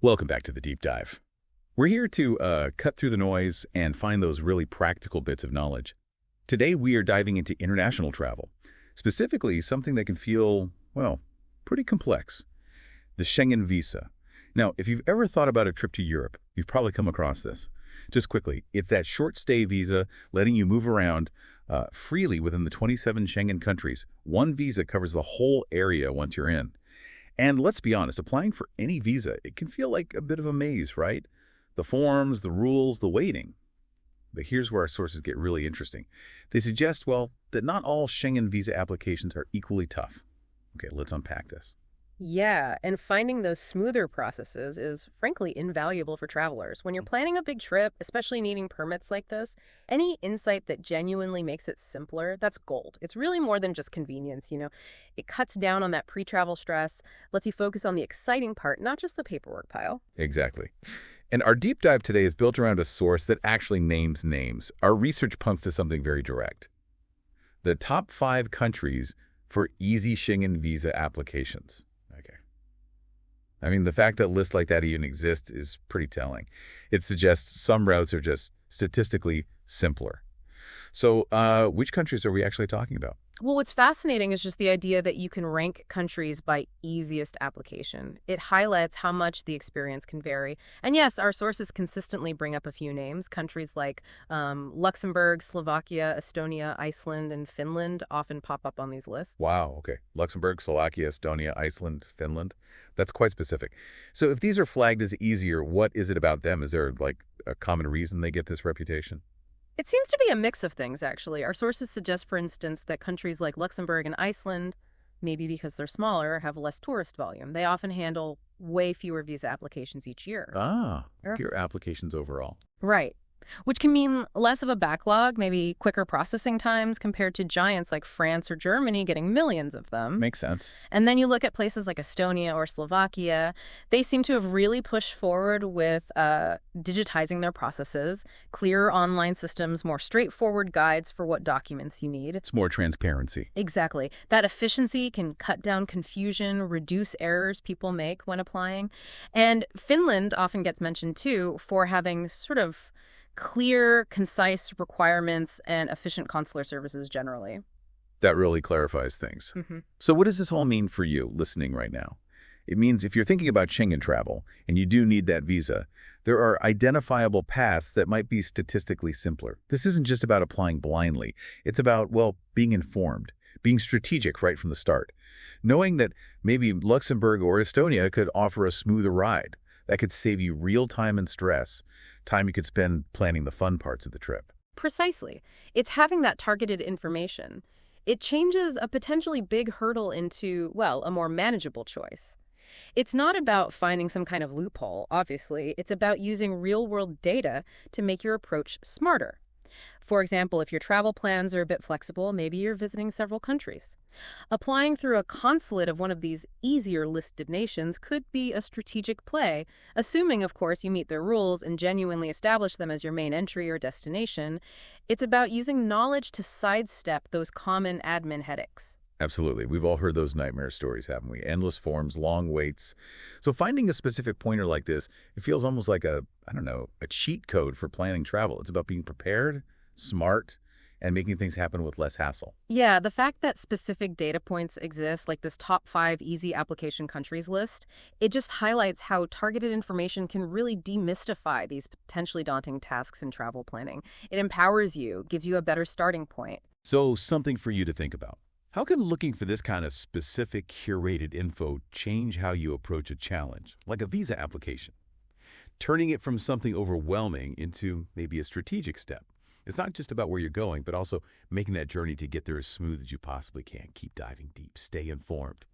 Welcome back to the Deep Dive. We're here to cut through the noise and find those really practical bits of knowledge. Today we are diving into international travel, specifically something that can feel, well, pretty complex, the Schengen visa. Now, if you've ever thought about a trip to Europe, you've probably come across this. Just quickly, it's that short stay visa letting you move around freely within the 27 Schengen countries. One visa covers the whole area once you're in. And let's be honest, applying for any visa, it can feel like a bit of a maze, right? The forms, the rules, the waiting. But here's where our sources get really interesting. They suggest, well, that not all Schengen visa applications are equally tough. Okay, let's unpack this. Yeah, and finding those smoother processes is frankly invaluable for travelers. When you're planning a big trip, especially needing permits like this, any insight that genuinely makes it simpler, that's gold. It's really more than just convenience. It cuts down on that pre-travel stress, lets you focus on the exciting part, not just the paperwork pile. Exactly. And our deep dive today is built around a source that actually names names. Our research points to something very direct. The top 5 countries for easy Schengen visa applications. Okay. I mean, the fact that lists like that even exist is pretty telling. It suggests some routes are just statistically simpler. So which countries are we actually talking about? Well, what's fascinating is just the idea that you can rank countries by easiest application. It highlights how much the experience can vary. And yes, our sources consistently bring up a few names. Countries like Luxembourg, Slovakia, Estonia, Iceland, and Finland often pop up on these lists. Wow, okay. Luxembourg, Slovakia, Estonia, Iceland, Finland. That's quite specific. So if these are flagged as easier, what is it about them? Is there like a common reason they get this reputation? It seems to be a mix of things, actually. Our sources suggest, for instance, that countries like Luxembourg and Iceland, maybe because they're smaller, have less tourist volume. They often handle way fewer visa applications each year. Fewer applications overall. Right. Which can mean less of a backlog, maybe quicker processing times compared to giants like France or Germany getting millions of them. Makes sense. And then you look at places like Estonia or Slovakia. They seem to have really pushed forward with digitizing their processes, clearer online systems, more straightforward guides for what documents you need. It's more transparency. Exactly. That efficiency can cut down confusion, reduce errors people make when applying. And Finland often gets mentioned, too, for having sort of clear, concise requirements and efficient consular services generally. That really clarifies things. So what does this all mean for you listening right now? It means if you're thinking about Schengen travel and you do need that visa, there are identifiable paths that might be statistically simpler. This isn't just about applying blindly. It's about, well, being informed, being strategic right from the start, knowing that maybe Luxembourg or Estonia could offer a smoother ride. That could save you real time and stress, time you could spend planning the fun parts of the trip. Precisely. It's having that targeted information. It changes a potentially big hurdle into, well, a more manageable choice. It's not about finding some kind of loophole, obviously. It's about using real-world data to make your approach smarter. For example, if your travel plans are a bit flexible, maybe you're visiting several countries. Applying through a consulate of one of these easier listed nations could be a strategic play, assuming, of course, you meet their rules and genuinely establish them as your main entry or destination. It's about using knowledge to sidestep those common admin headaches. Absolutely. We've all heard those nightmare stories, haven't we? Endless forms, long waits. So finding a specific pointer like this, it feels almost like a cheat code for planning travel. It's about being prepared, smart, and making things happen with less hassle. Yeah, the fact that specific data points exist, like this top 5 easy application countries list, it just highlights how targeted information can really demystify these potentially daunting tasks in travel planning. It empowers you, gives you a better starting point. So something for you to think about. How can looking for this kind of specific curated info change how you approach a challenge, like a visa application? Turning it from something overwhelming into maybe a strategic step. It's not just about where you're going, but also making that journey to get there as smooth as you possibly can. Keep diving deep. Stay informed.